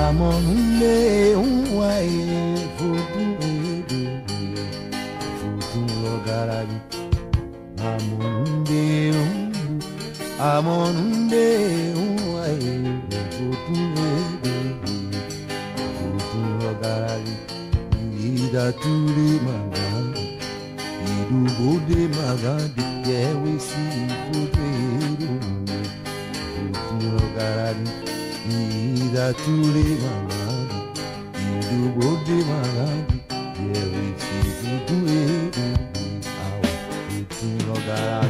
Amonde unwaye futu logarari. Amonde unwaye futu logarari. Ida tuli magandi, idu bode magandi, yewe si futu logarari. Ida tuli magandi, idu bode magandi, yewe si futu logarari.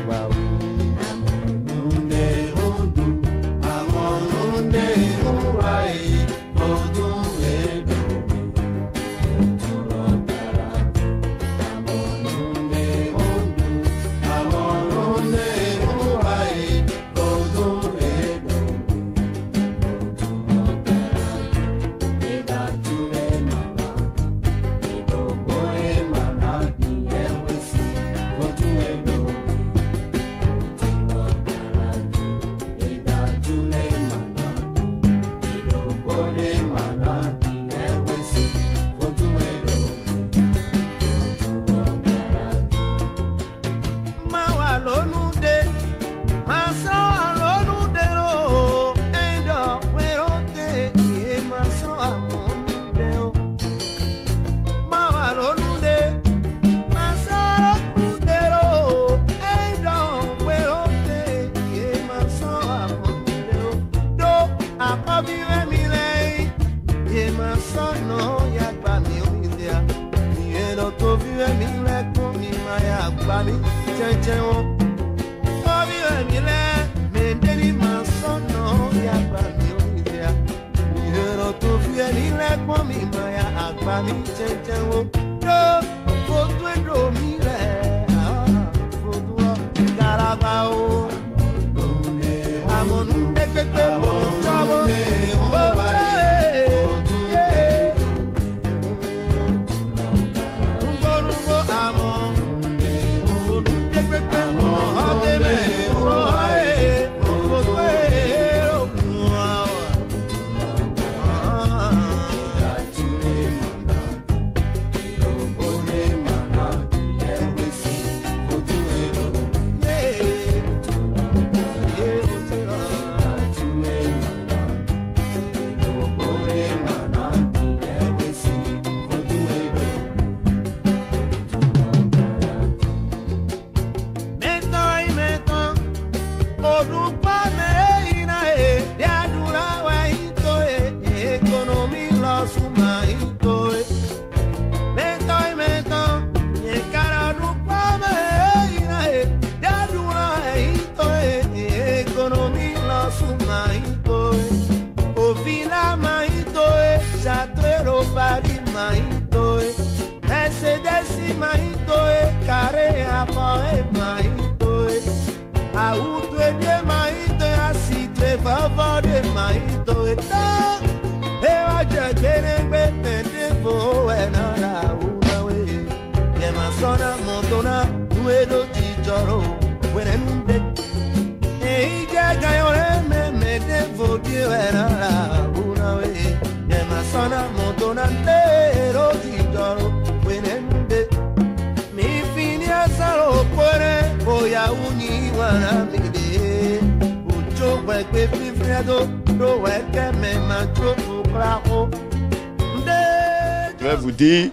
Je vais vous dire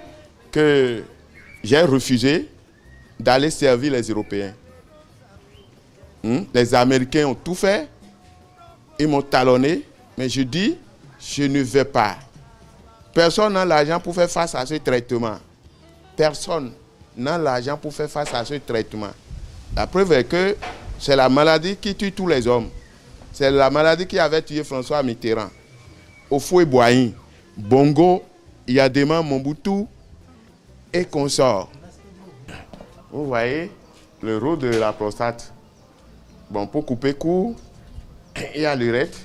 que j'ai refusé d'aller servir les Européens. Les Américains ont tout fait, ils m'ont talonné, mais je dis, je ne vais pas. Personne n'a l'argent pour faire face à ce traitement. Personne n'a l'argent pour faire face à ce traitement. La preuve est que c'est la maladie qui tue tous les hommes. C'est la maladie qui avait tué François Mitterrand. Houphouët-Boigny, Bongo, Yadema Mobutu et consorts. Vous voyez le rôle de la prostate. Bon, pour couper court, il y a l'urètre.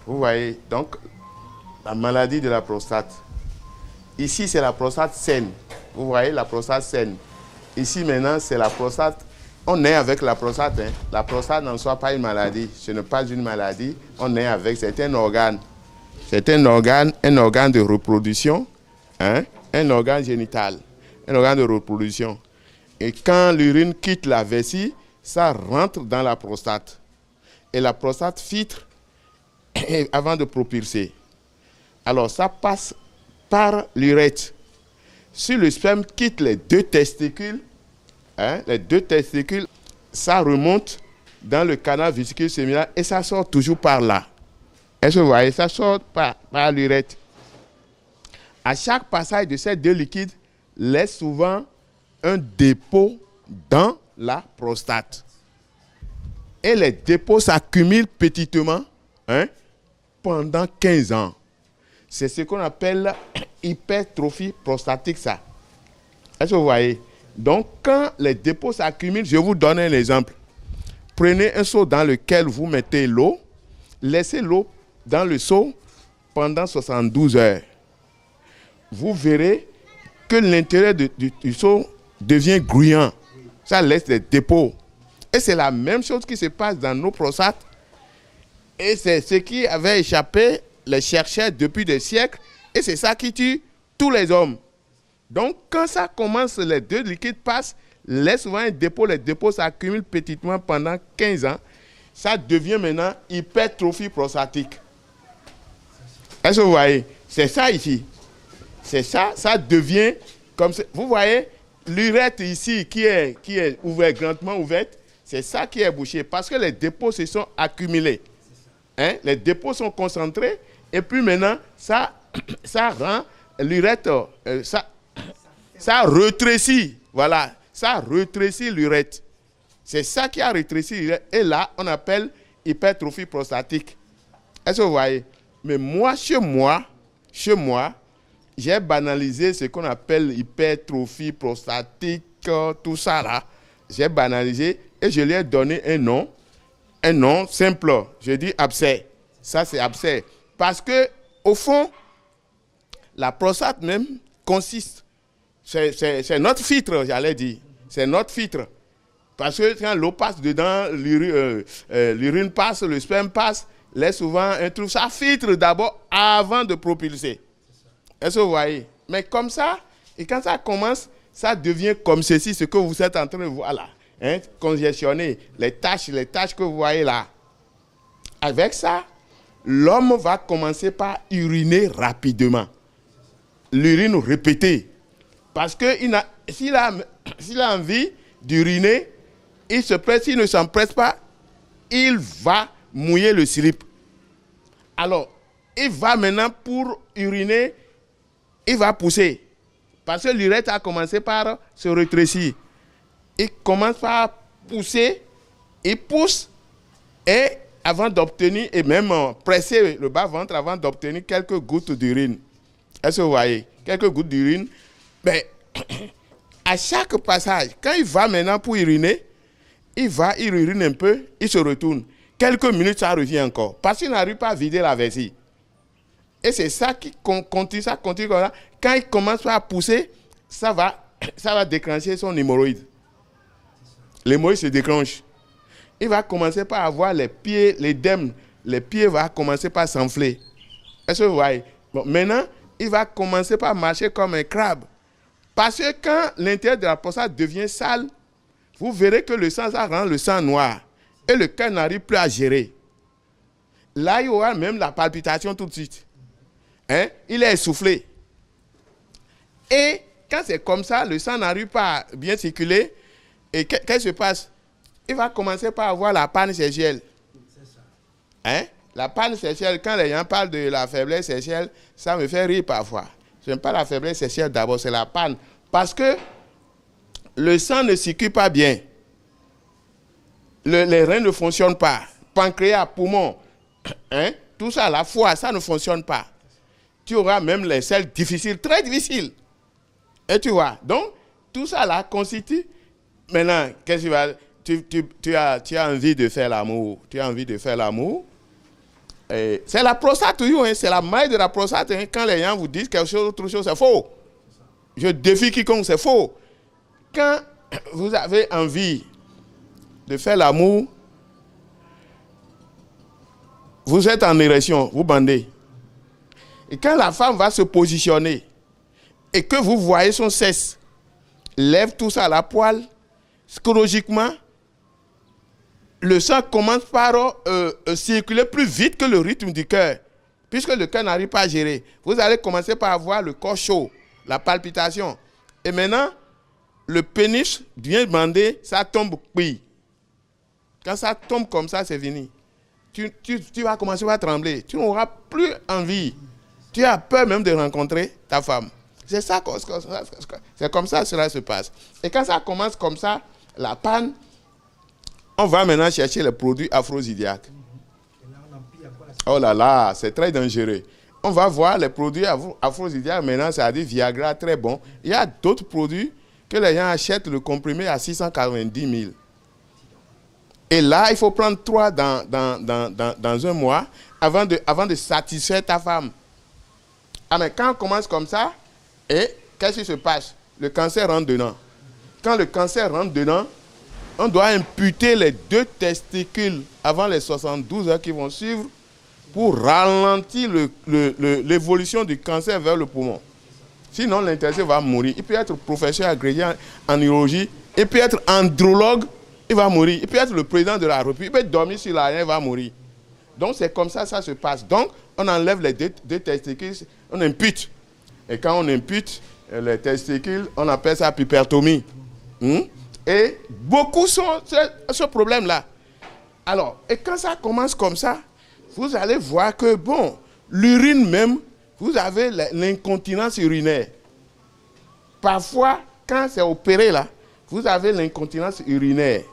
Vous voyez, donc, la maladie de la prostate. Ici, c'est la prostate saine. Vous voyez, la prostate saine. Ici, maintenant, c'est la prostate. On est avec la prostate. La prostate n'en soit pas une maladie. Ce n'est pas une maladie. On est avec, c'est un organe. C'est un organe de reproduction, hein, un organe génital, un organe de reproduction. Et quand l'urine quitte la vessie, ça rentre dans la prostate. Et la prostate filtre avant de propulser. Alors ça passe par l'urètre. Si le sperme quitte les deux testicules, ça remonte dans le canal vésicule séminal et ça sort toujours par là. Est-ce que vous voyez? Ça sort par l'urètre. À chaque passage de ces deux liquides, laisse souvent un dépôt dans la prostate. Et les dépôts s'accumulent petitement, hein, pendant 15 ans. C'est ce qu'on appelle hypertrophie prostatique, ça. Est-ce que vous voyez? Donc, quand les dépôts s'accumulent, je vous donne un exemple. Prenez un seau dans lequel vous mettez l'eau, laissez l'eau dans le seau pendant 72 heures. Vous verrez que l'intérieur du seau devient gluant. Ça laisse des dépôts. Et c'est la même chose qui se passe dans nos prostates. Et c'est ce qui avait échappé les chercheurs depuis des siècles. Et c'est ça qui tue tous les hommes. Donc, quand ça commence, les deux liquides passent, laisse souvent un dépôt. Les dépôts s'accumulent petitement pendant 15 ans. Ça devient maintenant hypertrophie prostatique. Est-ce que vous voyez? C'est ça ici. C'est ça, ça devient comme ça. Vous voyez, l'urètre ici qui est ouvert, grandement ouverte, c'est ça qui est bouché parce que les dépôts se sont accumulés. Hein? Les dépôts sont concentrés et puis maintenant, ça rend l'urètre, ça rétrécit. Voilà, ça rétrécit l'urètre. C'est ça qui a rétréci l'urètre. Et là, on appelle hypertrophie prostatique. Est-ce que vous voyez? Mais moi, chez moi, j'ai banalisé ce qu'on appelle hypertrophie prostatique, tout ça là. J'ai banalisé et je lui ai donné un nom simple. Je dis abcès. Ça, c'est abcès. Parce que, au fond, la prostate même consiste, c'est notre filtre, j'allais dire. C'est notre filtre. Parce que quand l'eau passe dedans, l'urine passe, le sperme passe, laisse souvent un trou. Ça filtre d'abord avant de propulser. Est-ce que vous voyez? Mais comme ça, et quand ça commence, ça devient comme ceci, ce que vous êtes en train de voir là. Hein, congestionné, les taches que vous voyez là. Avec ça, l'homme va commencer par uriner rapidement. L'urine répétée. Parce que s'il a envie d'uriner, s'il ne s'empresse pas, il va mouiller le slip. Alors, il va maintenant pour uriner, il va pousser. Parce que l'urètre a commencé par se rétrécir. Il commence par pousser, il pousse, et avant d'obtenir, et même presser le bas-ventre avant d'obtenir quelques gouttes d'urine. Est-ce que vous voyez? Quelques gouttes d'urine. Mais à chaque passage, quand il va maintenant pour uriner, il urine un peu, il se retourne. Quelques minutes, ça revient encore. Parce qu'il n'arrive pas à vider la vessie. Et c'est ça qui continue, ça continue comme ça. Quand il commence à pousser, ça va déclencher son hémorroïde. L'hémorroïde se déclenche. Il va commencer par avoir les pieds, l'édème. Les pieds vont commencer par s'enfler. Est-ce que vous voyez? Bon, maintenant, il va commencer par marcher comme un crabe. Parce que quand l'intérieur de la prostate devient sale, vous verrez que le sang, ça rend le sang noir. Et le cœur n'arrive plus à gérer. Là, il y aura même la palpitation tout de suite. Hein? Il est essoufflé. Et quand c'est comme ça, le sang n'arrive pas à bien circuler. Et qu'est-ce qui se passe? Il va commencer par avoir la panne sexuelle. Hein? La panne sexuelle, quand les gens parlent de la faiblesse sexuelle, ça me fait rire parfois. Ce n'est pas la faiblesse sexuelle d'abord, c'est la panne. Parce que le sang ne circule pas bien. Les reins ne fonctionnent pas. Pancréas, poumon, hein? Tout ça, la foie, ça ne fonctionne pas. Tu auras même les selles difficiles, très difficiles. Et tu vois, donc, tout ça là constitue. Maintenant, qu'est-ce que tu as envie de faire l'amour. Tu as envie de faire l'amour. C'est la prostate toujours, hein, c'est la maille de la prostate. Hein, quand les gens vous disent quelque chose, autre chose, c'est faux. Je défie quiconque, c'est faux. Quand vous avez envie de faire l'amour, vous êtes en érection, vous bandez. Et quand la femme va se positionner et que vous voyez son cesse, lève tout ça à la poêle, psychologiquement, le sang commence par circuler plus vite que le rythme du cœur, puisque le cœur n'arrive pas à gérer. Vous allez commencer par avoir le corps chaud, la palpitation. Et maintenant, le pénis vient demander, ça tombe, oui. Quand ça tombe comme ça, c'est fini. Tu vas commencer à trembler. Tu n'auras plus envie. Tu as peur même de rencontrer ta femme. C'est ça, c'est comme ça que cela se passe. Et quand ça commence comme ça, la panne, on va maintenant chercher les produits aphrodisiaques. Oh là là, c'est très dangereux. On va voir les produits aphrodisiaques maintenant, c'est-à-dire Viagra, très bon. Il y a d'autres produits que les gens achètent le comprimé à 690 000. Et là, il faut prendre 3 dans un mois avant de satisfaire ta femme. Ah, mais quand on commence comme ça, et qu'est-ce qui se passe? Le cancer rentre dedans. Quand le cancer rentre dedans, on doit imputer les 2 testicules avant les 72 heures qui vont suivre pour ralentir l'évolution du cancer vers le poumon. Sinon, l'intéressé va mourir. Il peut être professeur agrégé en urologie, il peut être andrologue, il va mourir. Il peut être le président de la République, il peut dormir sur l'arrière, il va mourir. Donc, c'est comme ça ça se passe. Donc, on enlève les 2 testicules, on impute. Et quand on impute les testicules, on appelle ça pubertomie. Et beaucoup sont ce problème-là. Alors, et quand ça commence comme ça, vous allez voir que, bon, l'urine même, vous avez l'incontinence urinaire. Parfois, quand c'est opéré là, vous avez l'incontinence urinaire.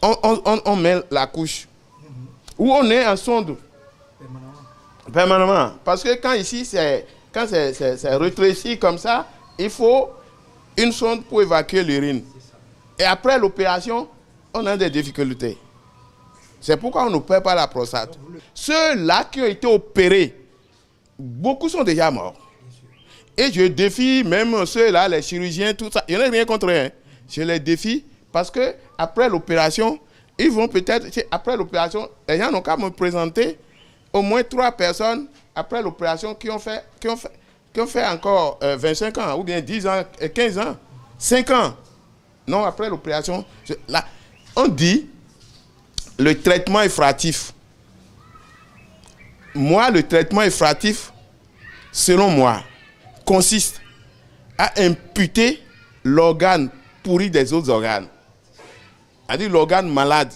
On met la couche. Ou on est en sonde. Permanemment. Parce que quand ici, c'est rétréci comme ça, il faut une sonde pour évacuer l'urine. Et après l'opération, on a des difficultés. C'est pourquoi on n'opère pas la prostate. Ceux-là qui ont été opérés, beaucoup sont déjà morts. Et je défie même ceux-là, les chirurgiens, tout ça. Il n'y en a rien contre eux. Hein. Je les défie parce que après l'opération, ils vont peut-être, après l'opération, les gens n'ont qu'à me présenter au moins 3 personnes après l'opération qui ont fait encore 25 ans, ou bien 10 ans, 15 ans, 5 ans. Non, après l'opération, là, on dit le traitement effratif. Moi, le traitement effratif, selon moi, consiste à imputer l'organe pourri des autres organes. C'est-à-dire l'organe malade.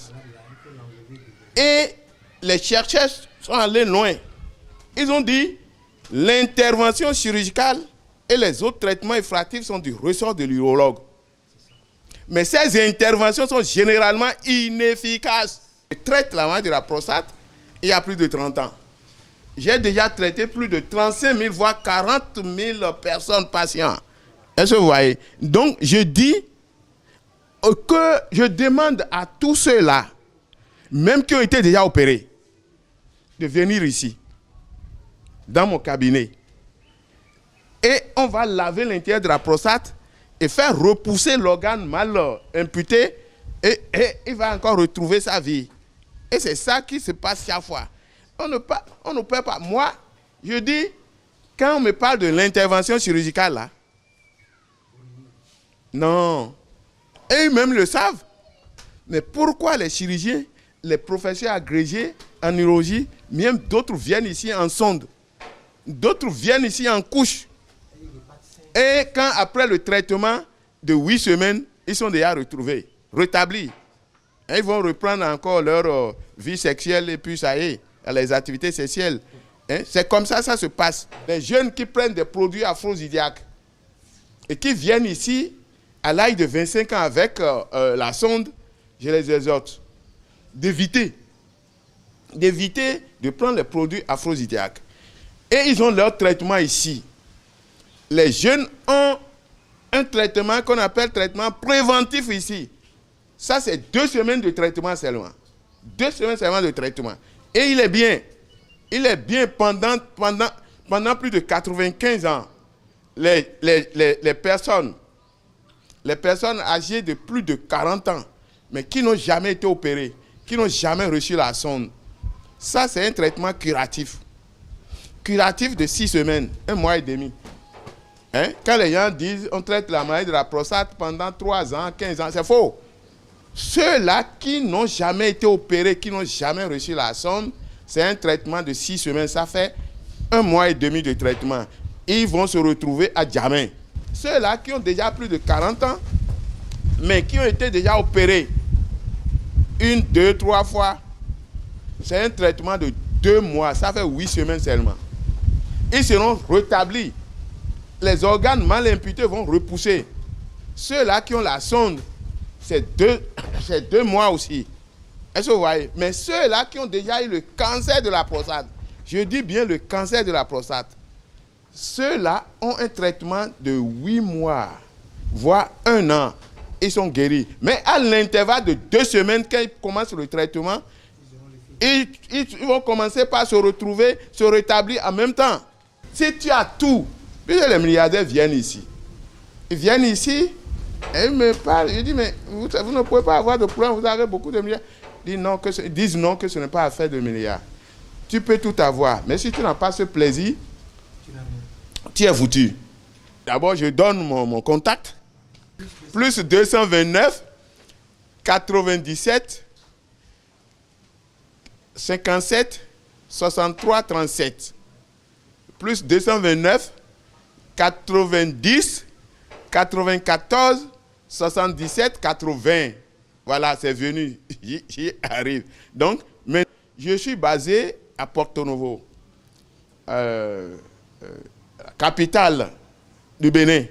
Et les chercheurs sont allés loin. Ils ont dit l'intervention chirurgicale et les autres traitements effratifs sont du ressort de l'urologue. Mais ces interventions sont généralement inefficaces. Je traite la maladie de la prostate il y a plus de 30 ans. J'ai déjà traité plus de 35 000, voire 40 000 personnes patients. Est-ce que vous voyez? Donc, je dis que je demande à tous ceux-là, même qui ont été déjà opérés, de venir ici, dans mon cabinet. Et on va laver l'intérieur de la prostate et faire repousser l'organe mal imputé et il va encore retrouver sa vie. Et c'est ça qui se passe chaque fois. On ne peut pas. Moi, je dis, quand on me parle de l'intervention chirurgicale, là, non. Et eux-mêmes le savent. Mais pourquoi les chirurgiens, les professeurs agrégés en urologie, même d'autres viennent ici en sonde, d'autres viennent ici en couche. Et quand après le traitement de 8 semaines, ils sont déjà retrouvés, rétablis. Et ils vont reprendre encore leur vie sexuelle et puis ça y est, les activités sexuelles. Hein? C'est comme ça ça se passe. Les jeunes qui prennent des produits aphrodisiaques et qui viennent ici à l'âge de 25 ans avec la sonde, je les exhorte d'éviter de prendre les produits aphrodisiaques. Et ils ont leur traitement ici. Les jeunes ont un traitement qu'on appelle traitement préventif ici. Ça, c'est 2 semaines de traitement seulement. 2 semaines seulement de traitement. Et il est bien. Il est bien pendant plus de 95 ans. Les personnes âgées de plus de 40 ans, mais qui n'ont jamais été opérées, qui n'ont jamais reçu la sonde. Ça, c'est un traitement curatif. curatif de 6 semaines, 1 mois et demi. Hein? Quand les gens disent on traite la maladie de la prostate pendant 3 ans, 15 ans, c'est faux. Ceux-là qui n'ont jamais été opérés, qui n'ont jamais reçu la sonde, c'est un traitement de 6 semaines. Ça fait 1 mois et demi de traitement. Ils vont se retrouver à jamais. Ceux-là qui ont déjà plus de 40 ans, mais qui ont été déjà opérés 1, 2, 3 fois, c'est un traitement de 2 mois. Ça fait 8 semaines seulement. Ils seront rétablis. Les organes mal imputés vont repousser. Ceux-là qui ont la sonde, c'est 2 mois aussi. Est-ce que vous voyez? Mais ceux-là qui ont déjà eu le cancer de la prostate, je dis bien le cancer de la prostate, ceux-là ont un traitement de 8 mois, voire 1 an. Ils sont guéris. Mais à l'intervalle de 2 semaines, quand ils commencent le traitement, ils vont commencer par se retrouver, se rétablir en même temps. Si tu as tout, puisque les milliardaires viennent ici. Ils viennent ici, et ils me parlent. Je dis, mais vous ne pouvez pas avoir de problème, vous avez beaucoup de milliards. Ils disent non, que ce n'est pas affaire de milliards. Tu peux tout avoir, mais si tu n'as pas ce plaisir, tu es foutu. D'abord, je donne mon contact. Plus 229 97 57 63 37. Plus 229 90 94 77 80. Voilà, c'est venu. J'y arrive. Donc, mais je suis basé à Porto Novo, capitale du Bénin.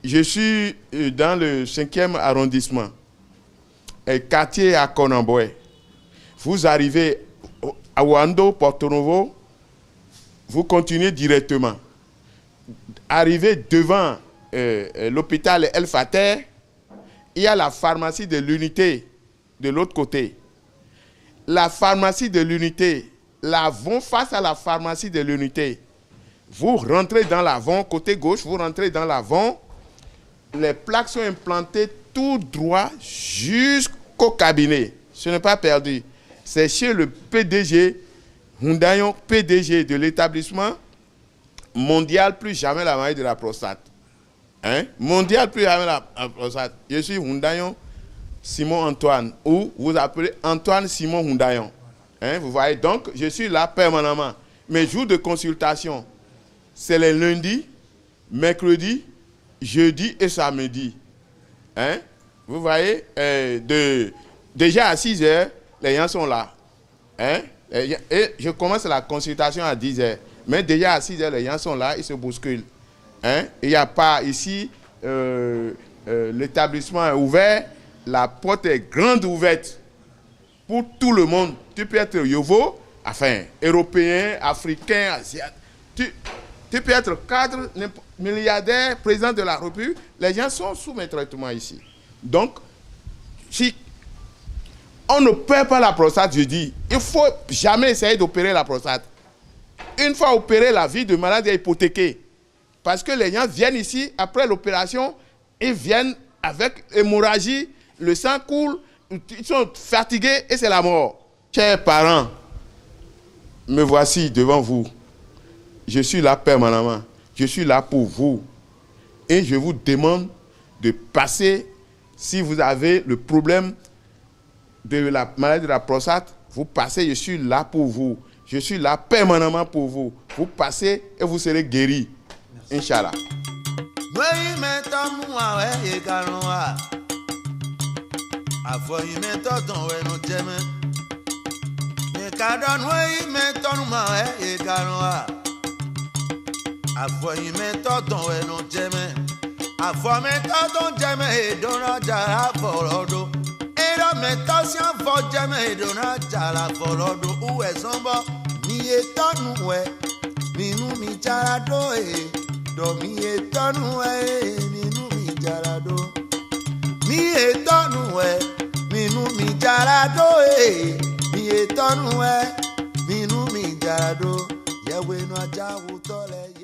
Je suis dans le 5e arrondissement, quartier à Konamboué. Vous arrivez à Wando, Porto Novo, vous continuez directement. Arrivez devant l'hôpital El Fater, il y a la pharmacie de l'unité de l'autre côté. La pharmacie de l'unité, l'avant face à la pharmacie de l'unité. Vous rentrez dans l'avant, côté gauche, vous rentrez dans l'avant. Les plaques sont implantées tout droit jusqu'au cabinet. Ce n'est pas perdu. C'est chez le PDG, Hundayon, PDG de l'établissement mondial, plus jamais la maladie de la prostate. Hein? Mondial, plus jamais la prostate. Je suis Hundayon Simon Antoine, ou vous appelez Antoine Simon Hundayon. Hein? Vous voyez, donc je suis là permanemment. Mes jours de consultation, c'est les lundis, mercredis, jeudi et samedi. Hein? Vous voyez, déjà à 6 heures, les gens sont là. Hein? Et je commence la consultation à 10 heures. Mais déjà à 6 heures, les gens sont là, ils se bousculent. Hein? Il n'y a pas ici, l'établissement est ouvert, la porte est grande ouverte pour tout le monde. Tu peux être yovo, enfin, européen, africain, asiatique. Tu peux être cadre, milliardaire, président de la République. Les gens sont sous mes traitements ici. Donc, si on ne perd pas la prostate, je dis, il ne faut jamais essayer d'opérer la prostate. Une fois opéré, la vie de malade est hypothéquée. Parce que les gens viennent ici, après l'opération, ils viennent avec hémorragie, le sang coule, ils sont fatigués et c'est la mort. Chers parents, me voici devant vous. Je suis là permanemment. Je suis là pour vous. Et je vous demande de passer, si vous avez le problème de la maladie de la prostate, vous passez, je suis là pour vous. Je suis là permanemment pour vous. Vous passez et vous serez guéris. Inch'Allah. Nínú mi jarado do mi etonu nínú mi jarado mi etonu nínú mi jarado mi etonu nínú mi jarado yewe no ajawu tole.